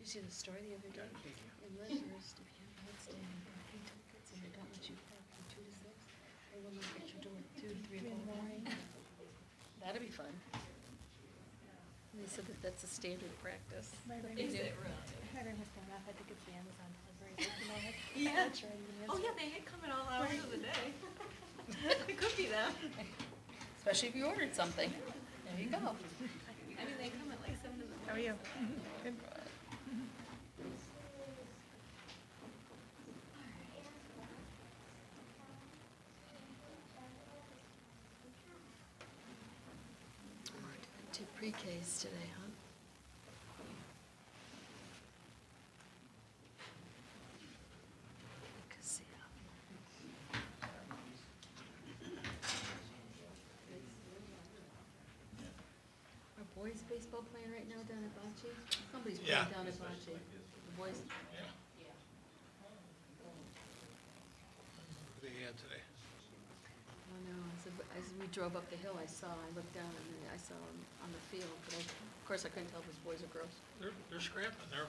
see the story the other day? In Lyndhurst, if you have outstanding parking tickets and they don't let you park from 2 to 6, they will knock at your door at 2 to 3 o'clock in the morning. That'd be fun. And they said that that's a standard practice. My that ring they was do. going off. I think it's the Amazon delivery. You know, like, Yeah. I'm not sure I even Oh, answered. yeah, they hit come at all hours of the day. It could be them. Especially if you ordered something. There you go. I mean, they come at like 7 in the morning. How are you? Good. Two pre-Ks today, huh? Casino. Are boys baseball playing right now down at Bocce? Somebody's playing Yeah. down at Bocce. The boys, What they had today. oh no, as we drove up the hill, I looked down and I saw them on the field, but of course I couldn't tell if it was boys or girls. They're scrapping. I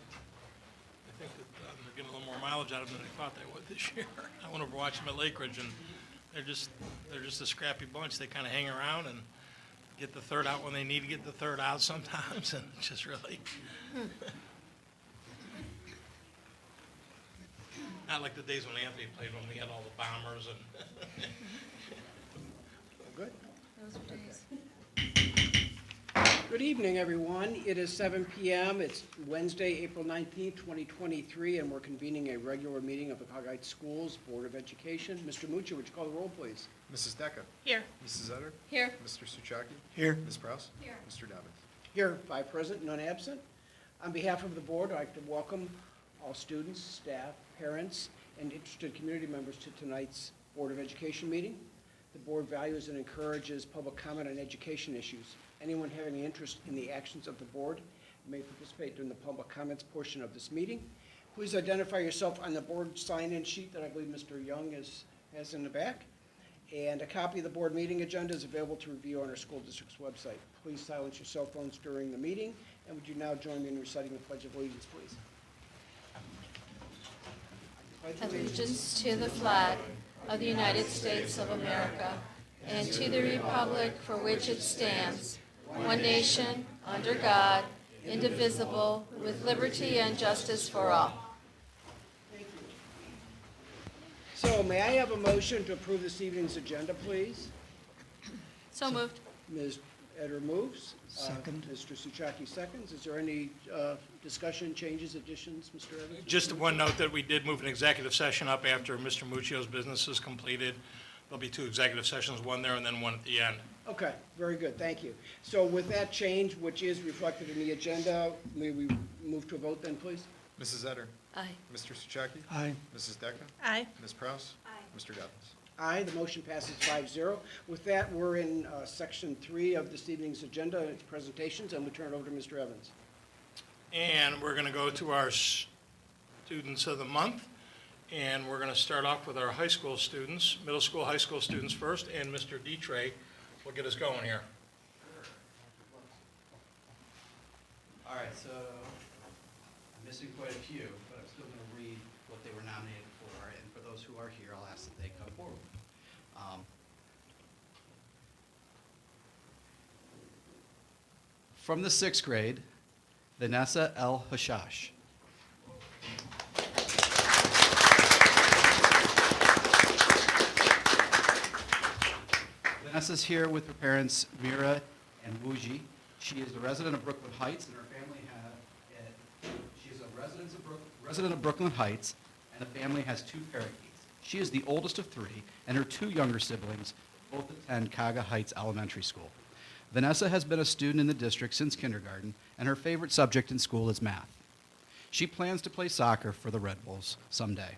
think that they're getting a little more mileage out of them than I thought they would this year. I went over to watch them at Lake Ridge, and they're just a scrappy bunch. They kind of hang around and get the third out when they need to get the third out sometimes, and it's just really not like the days when Anthony played, when we had all the bombers and. Good. Those are days. Good evening, everyone. It is 7 p.m. It's Wednesday, April 19th, 2023, and we're convening a regular meeting of the Cog Heights Schools Board of Education. Mr. Mucci, would you call the roll, please? Mrs. Decker. Here. Mrs. Etter. Here. Mr. Suchaki. Here. Ms. Prowse. Here. Mr. Dobbins. Here, 5 present, none absent. On behalf of the board, I'd like to welcome all students, staff, parents, and interested community members to tonight's Board of Education meeting. The board values and encourages public comment on education issues. Anyone having any interest in the actions of the board may participate during the public comments portion of this meeting. Please identify yourself on the board sign-in sheet that I believe Mr. Young has in the back. And a copy of the board meeting agenda is available to review on our school district's website. Please silence your cell phones during the meeting. And would you now join me in reciting the Pledge of Allegiance, please? Allegiance to the flag of the United States of America and to the republic for which it stands, one nation, under God, indivisible, with liberty and justice for all. So may I have a motion to approve this evening's agenda, please? So moved. Ms. Eder moves. Second. Mr. Suchaki seconds. Is there any discussion, changes, additions, Mr. Evans? Just one note that we did move an executive session up after Mr. Muccio's business is completed. There'll be 2 executive sessions, one there and then one at the end. Okay, very good, thank you. So with that change, which is reflected in the agenda, may we move to a vote then, please? Mrs. Etter. Aye. Mr. Suchaki. Aye. Mrs. Decker. Aye. Ms. Prowse. Aye. Mr. Dobbins. Aye, the motion passes 5-0. With that, we're in section 3 of this evening's agenda, its presentations, and we turn it over to Mr. Evans. And we're going to go to our students of the month. And we're going to start off with our high school students, middle school, high school students first. And Mr. Dietrich will get us going here. All right, so I'm missing quite a few, but I'm still going to read what they were nominated for, and for those who are here, I'll ask that they come forward. From the 6th grade, Vanessa L. Hashash. Vanessa's here with her parents, Mira and Wuji. She is a resident of Brooklyn Heights, and her family she is a resident of Brooklyn Heights, and the family has 2 parakeets. She is the oldest of 3, and her 2 younger siblings both attend Kaga Heights Elementary School. Vanessa has been a student in the district since kindergarten, and her favorite subject in school is math. She plans to play soccer for the Red Bulls someday.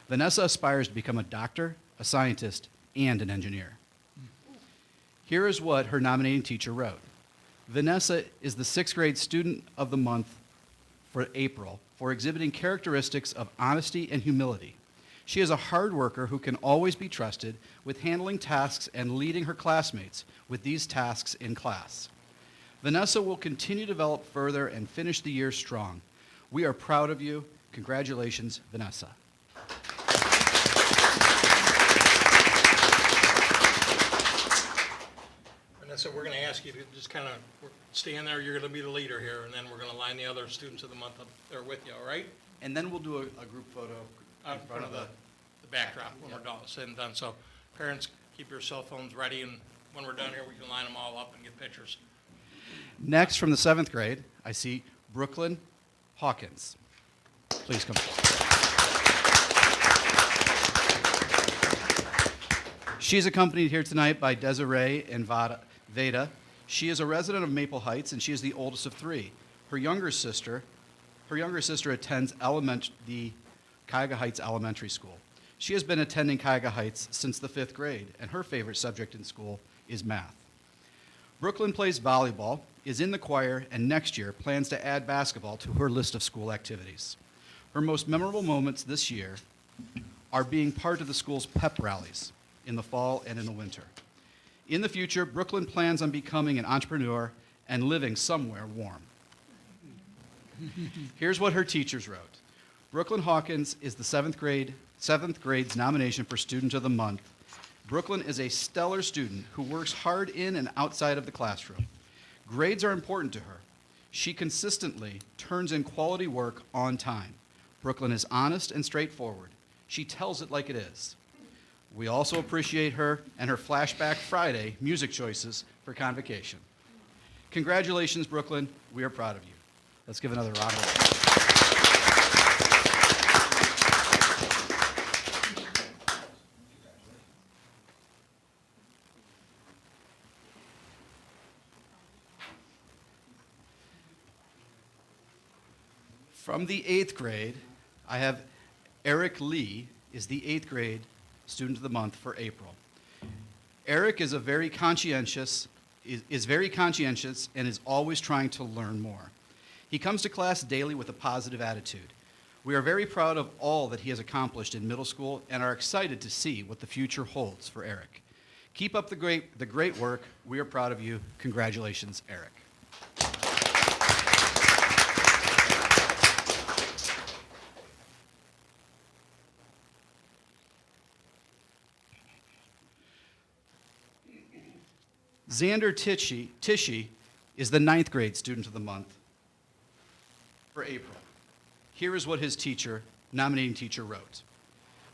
Vanessa aspires to become a doctor, a scientist, and an engineer. Here is what her nominating teacher wrote. Vanessa is the 6th grade student of the month for April for exhibiting characteristics of honesty and humility. She is a hard worker who can always be trusted with handling tasks and leading her classmates with these tasks in class. Vanessa will continue to develop further and finish the year strong. We are proud of you. Congratulations, Vanessa. Vanessa, we're going to ask you to just kind of stand there. You're going to be the leader here, and then we're going to line the other students of the month up there with you, all right? And then we'll do a group photo Out in front of the backdrop when we're all said and done. So parents, keep your cell phones ready, and when we're done here, we can line them all up and get pictures. Next, from the 7th grade, I see Brooklyn Hawkins. Please come forward. She's accompanied here tonight by Desiree and Veda. She is a resident of Maple Heights, and she is the oldest of three. Her younger sister attends the Cuyahoga Heights Elementary School. She has been attending Cuyahoga Heights since the 5th grade, and her favorite subject in school is math. Brooklyn plays volleyball, is in the choir, and next year plans to add basketball to her list of school activities. Her most memorable moments this year are being part of the school's pep rallies in the fall and in the winter. In the future, Brooklyn plans on becoming an entrepreneur and living somewhere warm. Here's what her teachers wrote. Brooklyn Hawkins is the 7th grade's nomination for Student of the Month. Brooklyn is a stellar student who works hard in and outside of the classroom. Grades are important to her. She consistently turns in quality work on time. Brooklyn is honest and straightforward. She tells it like it is. We also appreciate her and her Flashback Friday music choices for Convocation. Congratulations, Brooklyn. We are proud of you. Let's give another round of applause. From the 8th grade, I have Eric Lee is the 8th grade Student of the Month for April. Eric is very conscientious and is always trying to learn more. He comes to class daily with a positive attitude. We are very proud of all that he has accomplished in middle school and are excited to see what the future holds for Eric. Keep up the great work. We are proud of you. Congratulations, Eric. Xander Tishy is the 9th grade Student of the Month for April. Here is what his nominating teacher wrote.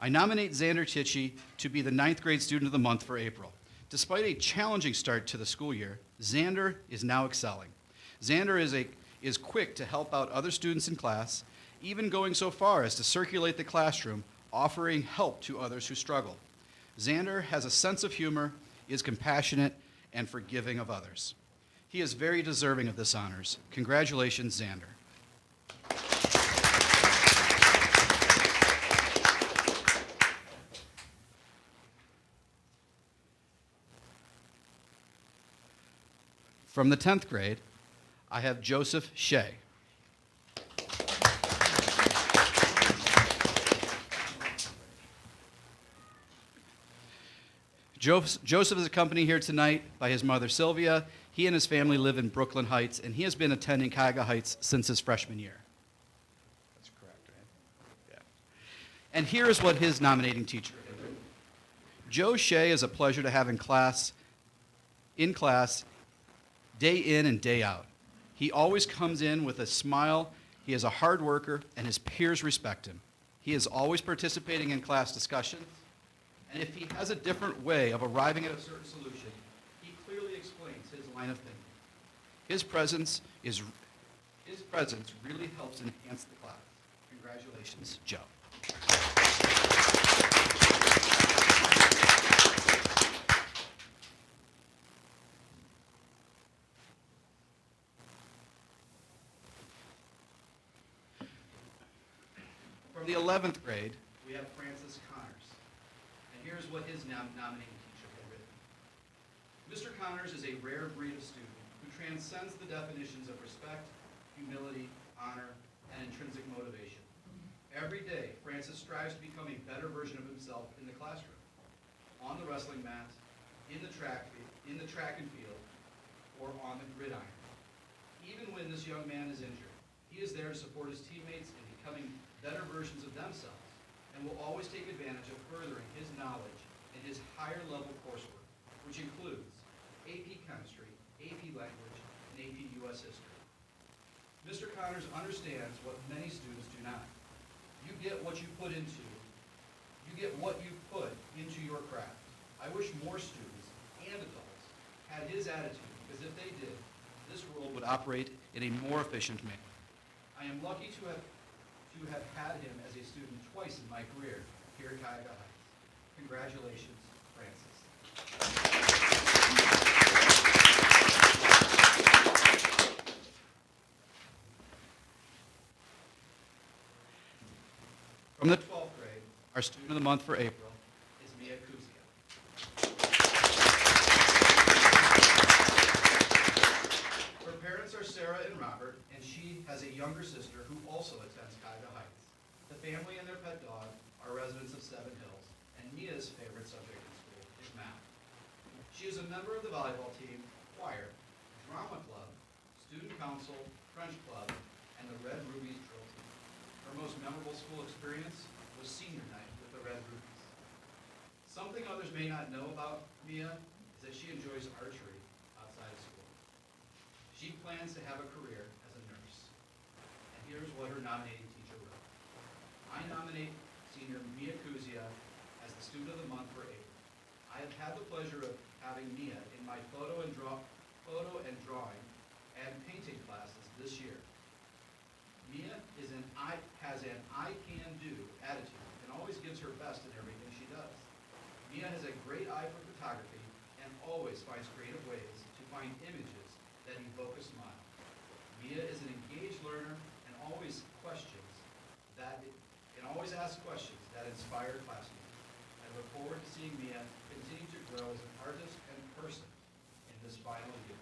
I nominate Xander Tishy to be the 9th grade Student of the Month for April. Despite a challenging start to the school year, Xander is now excelling. Xander is quick to help out other students in class, even going so far as to circulate the classroom, offering help to others who struggle. Xander has a sense of humor, is compassionate, and forgiving of others. He is very deserving of this honors. Congratulations, Xander. From the 10th grade, I have Joseph Shea. Joseph is accompanied here tonight by his mother, Sylvia. He and his family live in Brooklyn Heights, and he has been attending Cuyahoga Heights since his freshman year. That's correct, right? Yeah. And here is what his nominating teacher did. Joe Shea is a pleasure to have in class, day in and day out. He always comes in with a smile. He is a hard worker, and his peers respect him. He is always participating in class discussions. And if he has a different way of arriving at a certain solution, he clearly explains his line of thinking. His presence really helps enhance the class. Congratulations, Joe. From the 11th grade, we have Francis Connors. And here's what his nominating teacher had written. Mr. Connors is a rare breed of student who transcends the definitions of respect, humility, honor, and intrinsic motivation. Every day, Francis strives to become a better version of himself in the classroom, on the wrestling mat, in the track and field, or on the gridiron. Even when this young man is injured, He is there to support his teammates in becoming better versions of themselves and will always take advantage of furthering his knowledge in his higher level coursework, which includes AP Chemistry, AP Language, and AP US History. Mr. Connors understands what many students do not. You get what you put into your craft. I wish more students and adults had his attitude, because if they did, this world would operate in a more efficient manner. I am lucky to have had him as a student twice in my career here at Cuyahoga Heights. Congratulations, Francis. From the 12th grade, our student of the month for April is Mia Kuzia. Her parents are Sarah and Robert, and she has a younger sister who also attends Cuyahoga Heights. The family and their pet dog are residents of Seven Hills, and Mia's favorite subject in school is math. She is a member of the volleyball team, choir, drama club, student council, French club, and the Red Rubies drill team. Her most memorable school experience was senior night with the Red Rubies. Something others may not know about Mia is that she enjoys archery outside of school. She plans to have a career as a nurse. And here's what her nominating teacher wrote. I nominate senior Mia Kuzia as the student of the month for April. I have had the pleasure of having Mia in my photo and drawing and painting classes this year. Mia has an I-can-do attitude and always gives her best in everything she does. Mia has a great eye for photography and always finds creative ways to find images that evoke a smile. Mia is an engaged learner and always asks questions that inspire classmates. I look forward to seeing Mia continue to grow as an artist and person in this final year.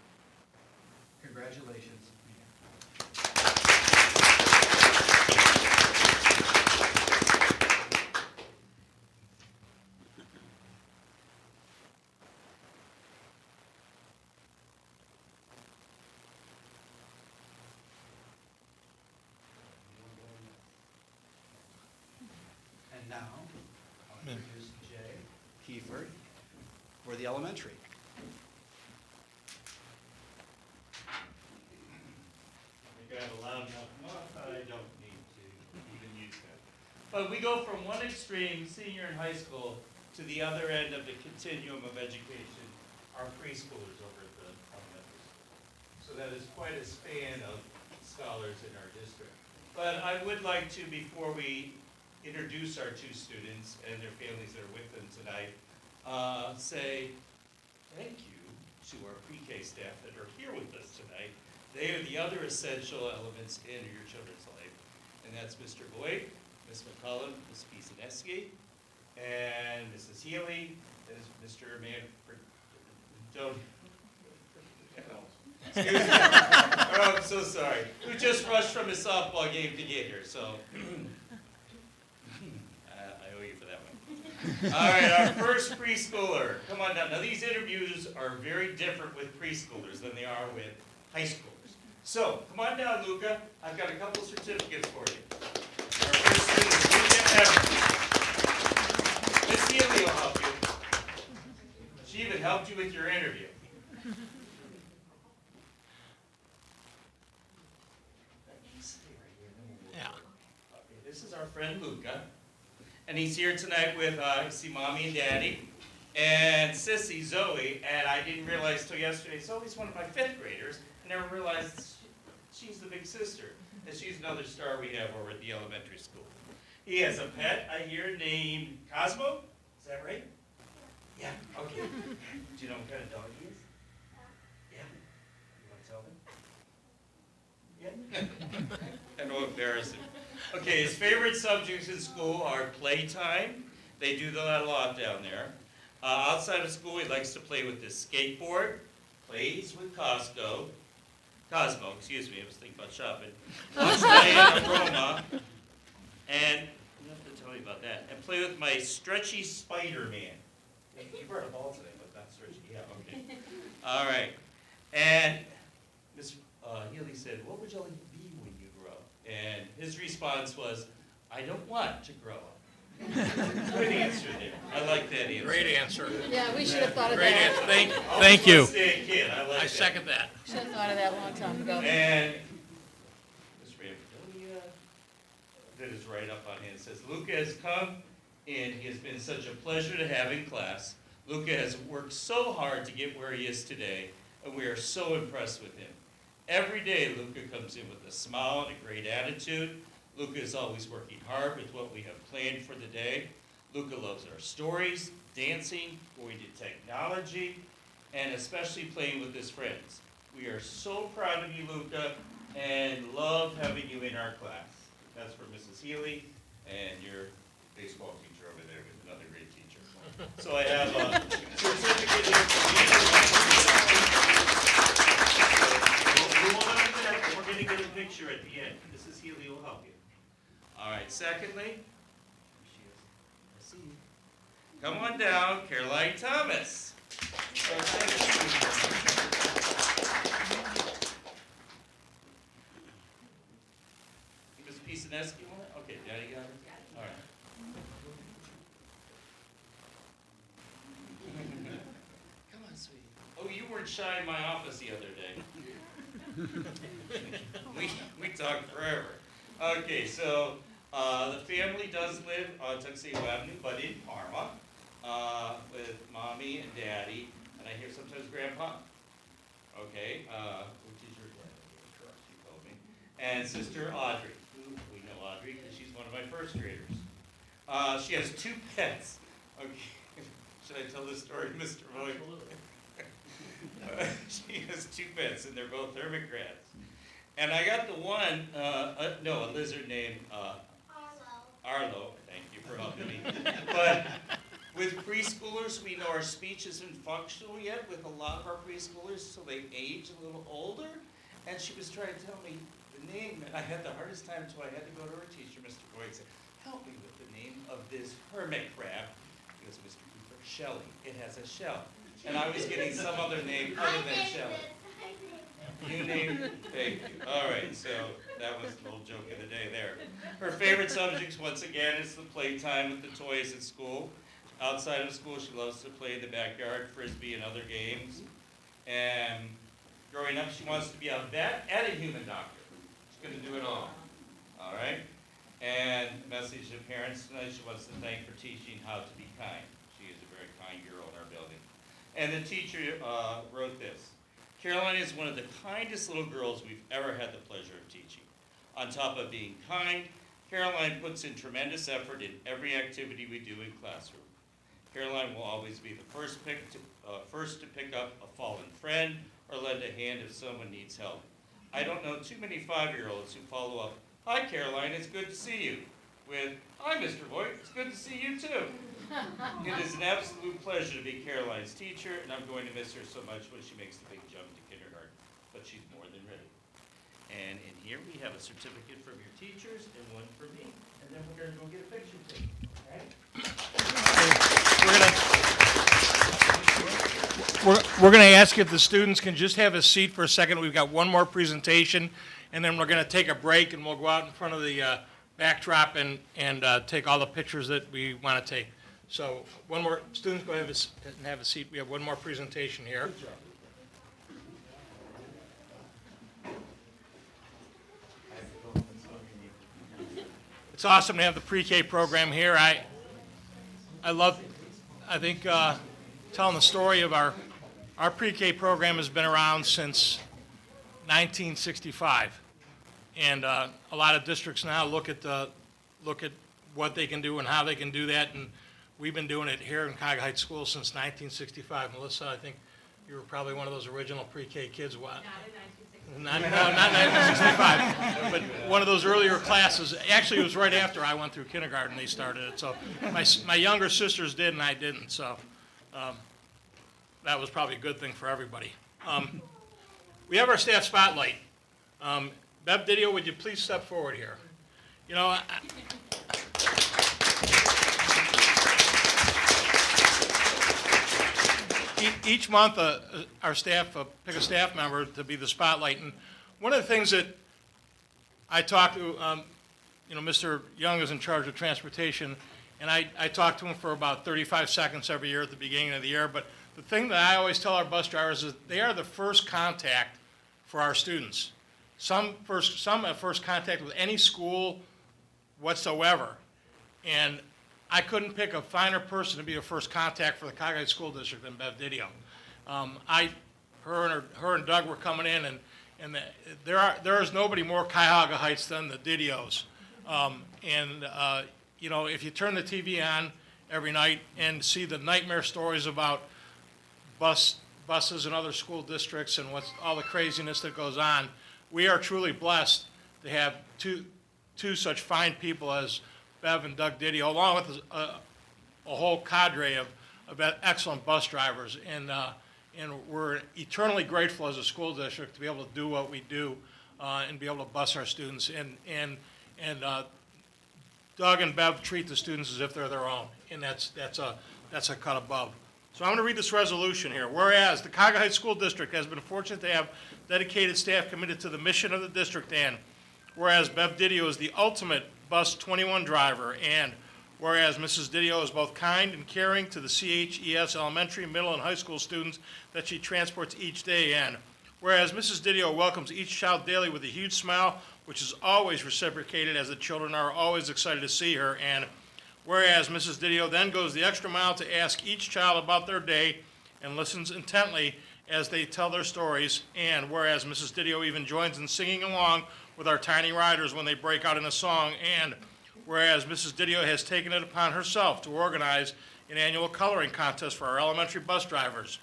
Congratulations, Mia. And now, I'll introduce Jay Kiefer for the elementary. I think I have a loud enough mouth, I don't need to even use that. But we go from one extreme, senior in high school, to the other end of the continuum of education, our preschoolers over at the elementary school. So that is quite a span of scholars in our district. But I would like to, before we introduce our two students and their families that are with them tonight, say thank you to our pre-K staff that are here with us tonight. They are the other essential elements in your children's life, and that's Mr. Boyd, Ms. McCullum, Ms. Pisaneski, and Mrs. Healy, and Mr. Manfred. Excuse me. Oh, I'm so sorry. Who just rushed from his softball game to get here, so I owe you for that one. All right, our first preschooler. Come on down. Now, these interviews are very different with preschoolers than they are with high schoolers. So, come on down, Luca. I've got a couple certificates for you. Our first student is Luca Evans. Miss Healy will help you. She even helped you with your interview. Yeah. Okay, this is our friend Luca, and he's here tonight with, see Mommy and Daddy, and Sissy, Zoe, and I didn't realize till yesterday, Zoe's one of my 5th graders. I never realized she's the big sister, and she's another star we have over at the elementary school. He has a pet, I hear, named Cosmo, is that right? Yeah, okay. Do you know what kind of dog he is? Yeah, you want to tell me? Yeah? I know, embarrassing. Okay, his favorite subjects in school are playtime. They do that a lot down there. Outside of school, he likes to play with his skateboard, plays with Cosmo, excuse me, I was thinking about shopping. Watch Diana Roma, and you have to tell me about that. And play with my stretchy Spider-Man. You brought a ball today, but not stretchy. Yeah, okay. All right. And Miss Healy said, "What would you like to be when you grow up?" And his response was, I don't want to grow up. Good answer there. I like that answer. Great answer. Yeah, we should have thought of Great that. answer. Thank Almost you. let's stay a kid. I like I that. second that. Should have thought of that a long time ago. And Ms. Rampodonia, that is right up on him, says, Luca has come and he has been such a pleasure to have in class. Luca has worked so hard to get where he is today, and we are so impressed with him. Every day, Luca comes in with a smile and a great attitude. Luca is always working hard with what we have planned for the day. Luca loves our stories, dancing, going to technology, and especially playing with his friends. We are so proud of you, Luca, and love having you in our class. That's for Mrs. Healy and your baseball teacher over there, with another great teacher. So I have a certificate here for you. We'll hold on to that, and we're gonna get a picture at the end. Mrs. Healy will help you. All right, secondly, here she is. I see you. Come on down, Caroline Thomas. Ms. Pisaneski, want it? Okay, Daddy got it? All right. Come on, sweetie. Oh, you weren't shy in my office the other day. We talked forever. Okay, so the family does live on Tuxedo Avenue, but in Parma, with mommy and daddy, and I hear sometimes grandpa. Okay, which is your grandmother, she told me. And sister Audrey, who we know Audrey because she's one of my first graders. She has 2 pets. Okay, should I tell this story, Mr. Voigt? She has 2 pets, and they're both hermit crabs. And I got the one, a lizard named Arlo. Thank you for helping me. But with preschoolers, we know our speech isn't functional yet with a lot of our preschoolers, so they age a little older. And she was trying to tell me the name, and I had the hardest time, so I had to go to her teacher, Mr. Boyd, and say, help me with the name of this hermit crab. He goes, Mr. Cooper, Shelley. It has a shell. And I was getting some other name other than Shelley. You named it? Thank you. All right, so that was the little joke of the day there. Her favorite subjects, once again, is the playtime with the toys at school. Outside of school, she loves to play in the backyard, frisbee, and other games. And growing up, she wants to be a vet and a human doctor. She's going to do it all. All right? And message to parents tonight, she wants to thank for teaching how to be kind. She is a very kind girl in our building. And the teacher wrote this. Caroline is one of the kindest little girls we've ever had the pleasure of teaching. On top of being kind, Caroline puts in tremendous effort in every activity we do in classroom. Caroline will always be the first to pick up a fallen friend or lend a hand if someone needs help. I don't know too many 5-year-olds who follow up, hi Caroline, it's good to see you, with, hi Mr. Voigt, it's good to see you too. It is an absolute pleasure to be Caroline's teacher, and I'm going to miss her so much when she makes the big jump to kindergarten, but she's more than ready. And in here we have a certificate from your teachers and one for me, and then we're gonna go get a picture taken, all right? We're going to ask if the students can just have a seat for a second. We've got one more presentation, and then we're going to take a break, and we'll go out in front of the backdrop and take all the pictures that we want to take. So one more, students go ahead and have a seat. We have one more presentation here. It's awesome to have the pre-K program here. I think telling the story of our pre-K program has been around since 1965. And a lot of districts now look at what they can do and how they can do that. And we've been doing it here in Cuyahoga Heights School since 1965. Melissa, I think you were probably one of those original pre-K kids. Not in 1965, but one of those earlier classes. Actually, it was right after I went through kindergarten they started it. So my younger sisters did and I didn't. So that was probably a good thing for everybody. We have our staff spotlight. Bev Didio, would you please step forward here? You know, each month our staff pick a staff member to be the spotlight. And one of the things that I talked to, Mr. Young is in charge of transportation, and I talk to him for about 35 seconds every year at the beginning of the year. But the thing that I always tell our bus drivers is they are the first contact for our students. Some have first contact with any school whatsoever. And I couldn't pick a finer person to be a first contact for the Cuyahoga Heights School District than Bev Didio. Her and Doug were coming in, and there is nobody more Cuyahoga Heights than the Didios. If you turn the TV on every night and see the nightmare stories about buses and other school districts and all the craziness that goes on, we are truly blessed to have two such fine people as Bev and Doug Didio, along with a whole cadre of excellent bus drivers. And we're eternally grateful as a school district to be able to do what we do and be able to bus our students. And Doug and Bev treat the students as if they're their own, and that's a cut above. So I'm going to read this resolution here. Whereas the Cuyahoga Heights School District has been fortunate to have dedicated staff committed to the mission of the district, and whereas Bev Didio is the ultimate Bus 21 driver, and whereas Mrs. Didio is both kind and caring to the CHES elementary, middle, and high school students that she transports each day, and whereas Mrs. Didio welcomes each child daily with a huge smile, which is always reciprocated as the children are always excited to see her, and whereas Mrs. Didio then goes the extra mile to ask each child about their day and listens intently as they tell their stories, and whereas Mrs. Didio even joins in singing along with our tiny riders when they break out in a song, and whereas Mrs. Didio has taken it upon herself to organize an annual coloring contest for our elementary bus drivers,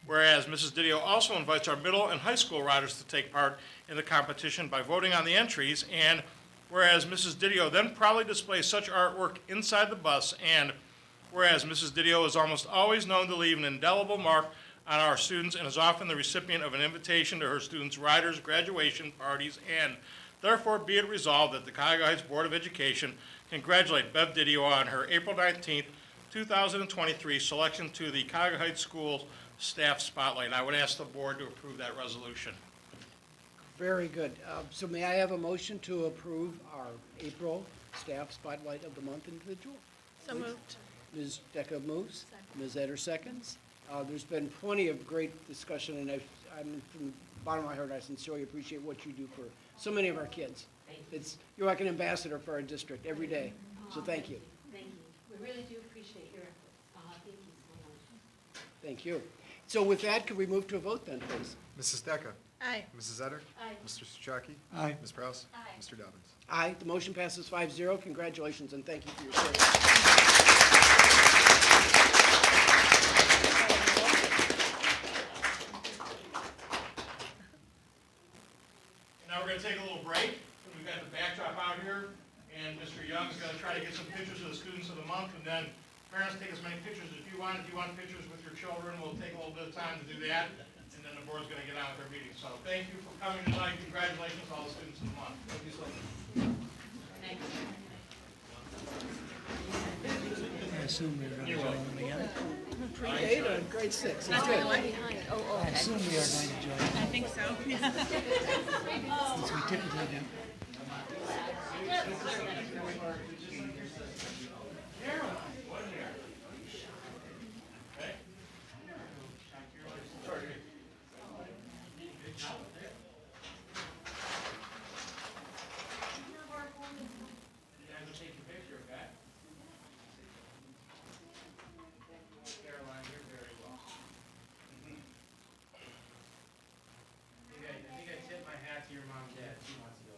whereas Mrs. Didio also invites our middle and high school riders to take part in the competition by voting on the entries, and whereas Mrs. Didio then proudly displays such artwork inside the bus, and whereas Mrs. Didio is almost always known to leave an indelible mark on our students and is often the recipient of an invitation to her students' riders' graduation parties, and therefore be it resolved that the Cuyahoga Heights Board of Education congratulate Bev Didio on her April 19th, 2023 selection to the Cuyahoga Heights School Staff Spotlight. I would ask the board to approve that resolution. Very good. So may I have a motion to approve our April Staff Spotlight of the Month individual? So moved. Ms. Decker moves. Ms. Eder seconds. There's been plenty of great discussion, and I'm from the bottom of my heart, I sincerely appreciate what you do for so many of our kids. You're like an ambassador for our district every day, so thank you. Thank you. We really do appreciate your efforts. Thank you so much. Thank you. So with that, could we move to a vote then, please? Mrs. Decker? Aye. Mrs. Etter? Aye. Mr. Souchaki? Aye. Ms. Prowse? Aye. Mr. Dobbins? Aye, the motion passes 5-0. Congratulations, and thank you for your service. Now we're going to take a little break. We've got the backdrop out here, and Mr. Young is going to try to get some pictures of the students of the month, and then parents take as many pictures as you want. If you want pictures with your children, we'll take a little bit of time to do that, and then the board's going to get on with their meeting. So thank you for coming tonight. Congratulations to all the students of the month. Thank you so much. I assume we're going to join them again. Pre-K to grade 6. That's good. I assume we are going to join them, I think so, yeah. as we typically do. Caroline, you're very welcome. I think I tipped my hat to your mom and dad. She wants to go.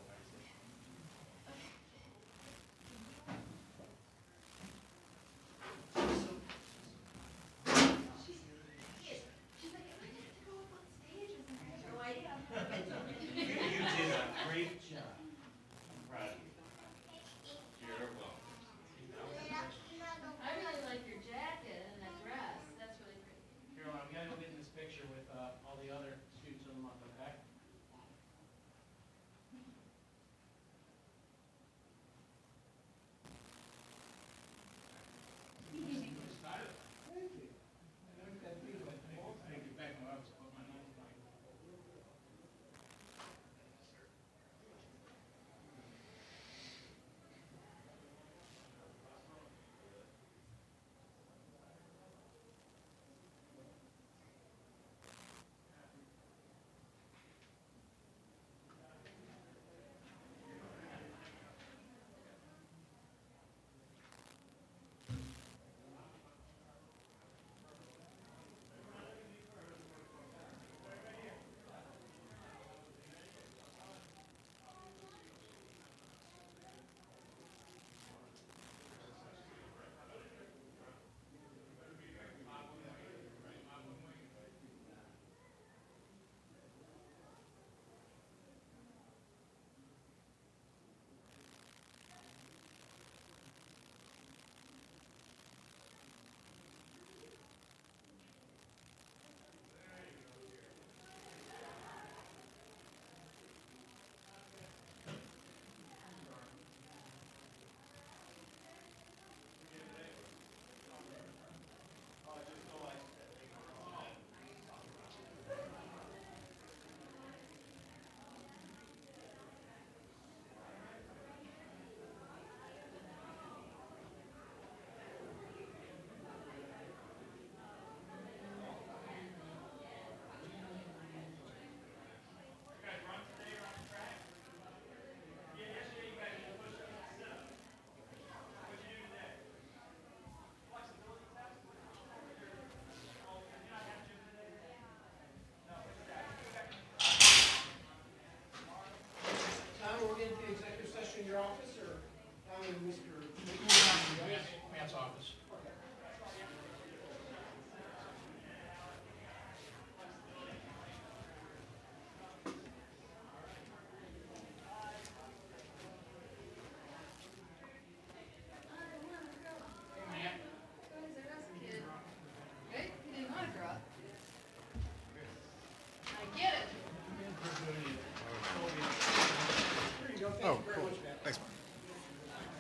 Oh, cool. Thanks.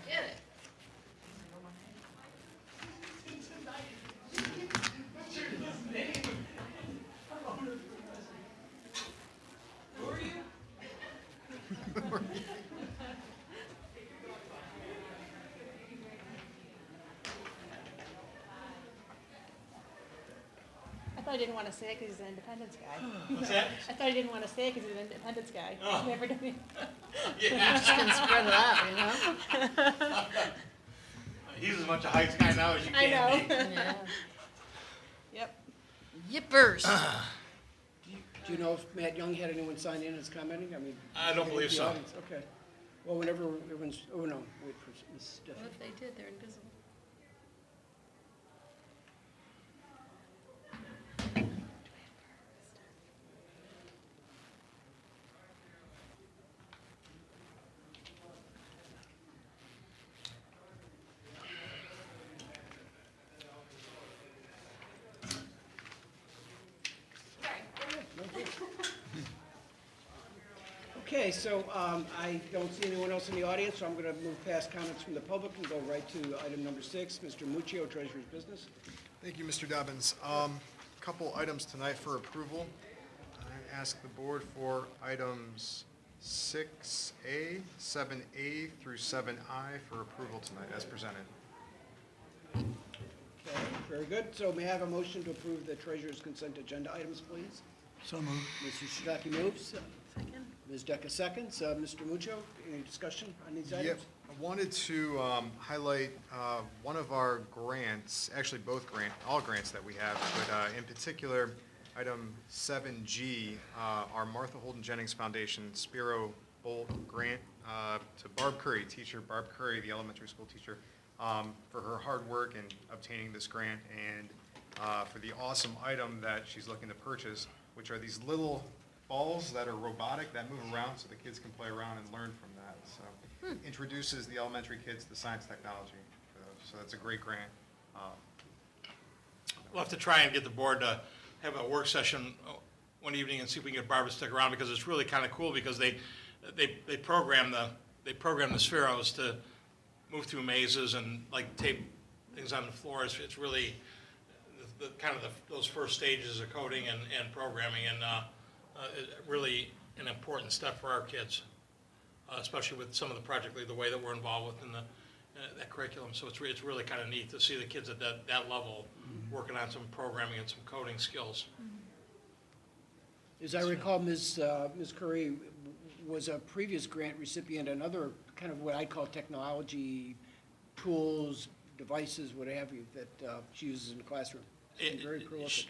Get it. I thought he didn't want to say it because he's an Independence guy. What's that? I thought he didn't want to say it because he's an Independence guy. Oh. Never did he? Yeah. Just gonna spread it out, you know? He's as much a Heights guy now as you I know. can be. Yeah. Yep. Yippers. Do you know if Matt Young had anyone sign in as commenting? I mean. I don't believe the so. audience, okay. Well, whenever everyone's, oh, no, wait for Ms. Stephanie. What if they did? They're invisible. Okay, so I don't see anyone else in the audience, so I'm going to move past comments from the public and go right to item number 6, Mr. Muccio, Treasurer's Business. Thank you, Mr. Dobbins. Couple items tonight for approval. I ask the board for items 6A, 7A through 7I for approval tonight as presented. Okay, very good. So may I have a motion to approve the Treasurer's consent agenda items, please? So moved. Mr. Shiitake moves. Second. Ms. Decker seconds. Mr. Muccio, any discussion on these items? Yep, I wanted to highlight one of our grants, actually all grants that we have, but in particular, item 7G, our Martha Holden Jennings Foundation Spiro Bolt grant to Barb Curry, teacher Barb Curry, the elementary school teacher, for her hard work in obtaining this grant and for the awesome item that she's looking to purchase, which are these little balls that are robotic that move around so the kids can play around and learn from that. So introduces the elementary kids to science technology. So that's a great grant. We'll have to try and get the board to have a work session one evening and see if we can get Barbara to stick around, because it's really kind of cool, because they program the Spheros to move through mazes and like tape things on the floors. It's really the kind of those first stages of coding and programming, and really an important step for our kids, especially with some of the Project Lead, the way that we're involved with in that curriculum. So it's really kind of neat to see the kids at that level working on some programming and some coding skills. As I recall, Ms. Curry was a previous grant recipient and other kind of what I call technology tools, devices, what have you, that she uses in the classroom. She's very prolific.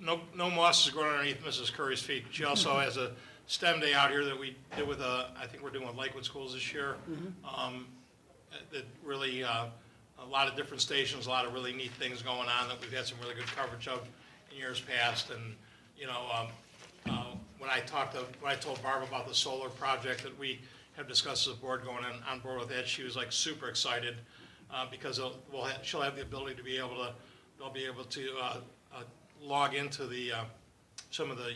No moss is growing underneath Mrs. Curry's feet. She also has a STEM day out here that we did with, I think we're doing with Lakewood Schools this year. That really, a lot of different stations, a lot of really neat things going on that we've had some really good coverage of in years past. And, you know, when I told Barb about the solar project that we have discussed as a board going on board with that, she was like super excited because she'll have the ability to be able to, they'll be able to log into the some of the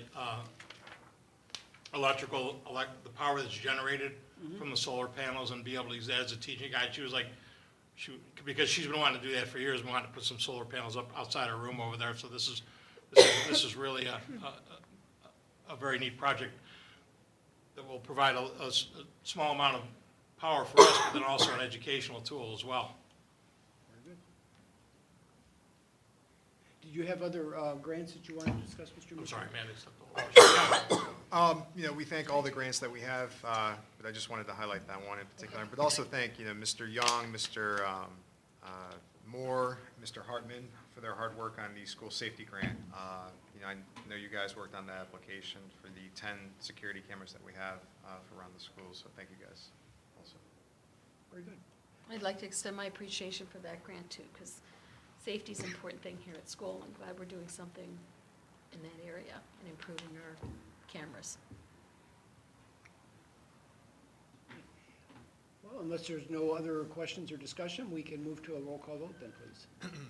the power that's generated from the solar panels and be able to use that as a teaching guide. She was like, because she's been wanting to do that for years, wanting to put some solar panels up outside her room over there. So this is really a very neat project that will provide a small amount of power for us, but then also an educational tool as well. Very good. Did you have other grants that you wanted to discuss, Mr. Muccio? I'm sorry, man. You know, we thank all the grants that we have, but I just wanted to highlight that one in particular. But also thank, you know, Mr. Young, Mr. Moore, Mr. Hartman for their hard work on the school safety grant. You know, I know you guys worked on the application for the 10 security cameras that we have for around the schools, so thank you guys also. Very good. I'd like to extend my appreciation for that grant too, because safety's an important thing here at school. I'm glad we're doing something in that area and improving our cameras. Well, unless there's no other questions or discussion, we can move to a roll call vote then, please.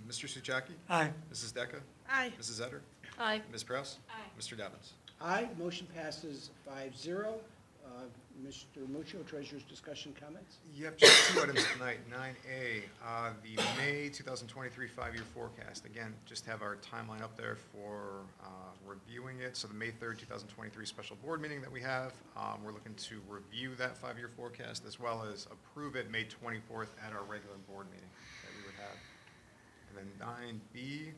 Mr. Suchaki? Aye. Mrs. Decker? Aye. Mrs. Etter? Aye. Ms. Prowse? Aye. Mr. Dobbins? Aye, motion passes 5-0. Mr. Muccio, treasurer's discussion comments? Yep, just 2 items tonight. 9A, the May 2023 five-year forecast. Again, just have our timeline up there for reviewing it. So the May 3rd, 2023 special board meeting that we have, we're looking to review that five-year forecast as well as approve it May 24th at our regular board meeting that we would have. And then 9B,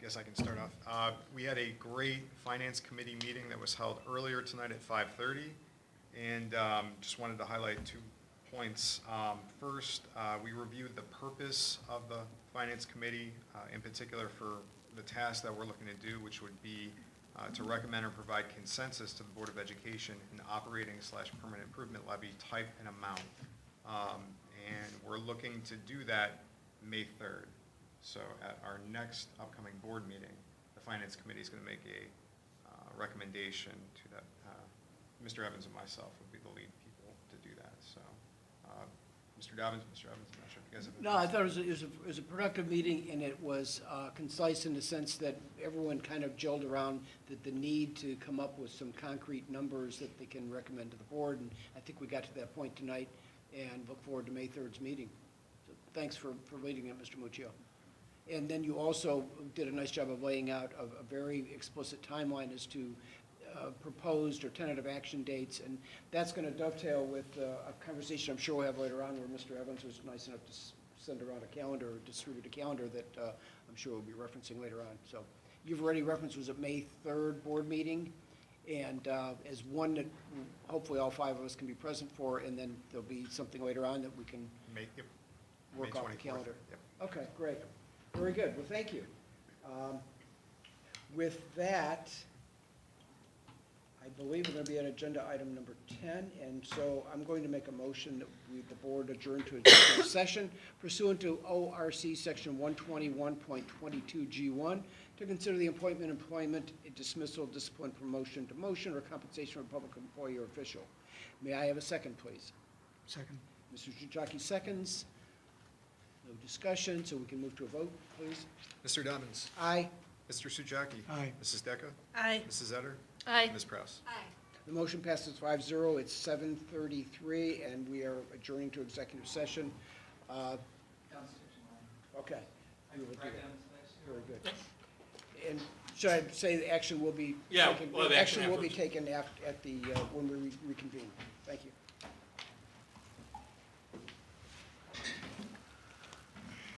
guess I can start off. We had a great finance committee meeting that was held earlier tonight at 5:30, and just wanted to highlight 2 points. First, we reviewed the purpose of the finance committee, in particular for the task that we're looking to do, which would be to recommend or provide consensus to the Board of Education in operating/permanent improvement levy type and amount. And we're looking to do that May 3rd. So at our next upcoming board meeting, the Finance Committee is going to make a recommendation to that. Mr. Evans and myself would be the lead people to do that. So, Mr. Evans, I'm not sure if you guys have. No, I thought it was a productive meeting, and it was concise in the sense that everyone kind of gelled around the need to come up with some concrete numbers that they can recommend to the board, and I think we got to that point tonight, and look forward to May 3rd's meeting. So thanks for leading it, Mr. Muccio. And then you also did a nice job of laying out a very explicit timeline as to proposed or tentative action dates, and that's going to dovetail with a conversation I'm sure we'll have later on where Mr. Evans was nice enough to send around a calendar, or distribute a calendar that I'm sure we'll be referencing later on. So you've already referenced was a May 3rd board meeting, and as one that hopefully all 5 of us can be present for, and then there'll be something later on that we can Yep. work May off the 24th. calendar. Yep. Okay, great. Very good. Well, thank you. With that, I believe we're going to be at agenda item number 10, and so I'm going to make a motion that the board adjourn to executive session pursuant to ORC Section 121.22G1 to consider the appointment, employment, dismissal, discipline, promotion, demotion, or compensation of a public employee or official. May I have a second, please? Second. Mr. Chouchaki seconds. No discussion, so we can move to a vote, please. Mr. Dobbins. Aye. Mr. Sujaki. Aye. Mrs. Decker. Aye. Mrs. Etter. Aye. Ms. Prowse. Aye. The motion passes 5-0. It's 7:33, and we are adjourning to executive session. Okay. We will do that. Very good. And should I say the action will be? Yeah, taken- we'll have action will be afterwards. taken at the, when we reconvene. Thank you.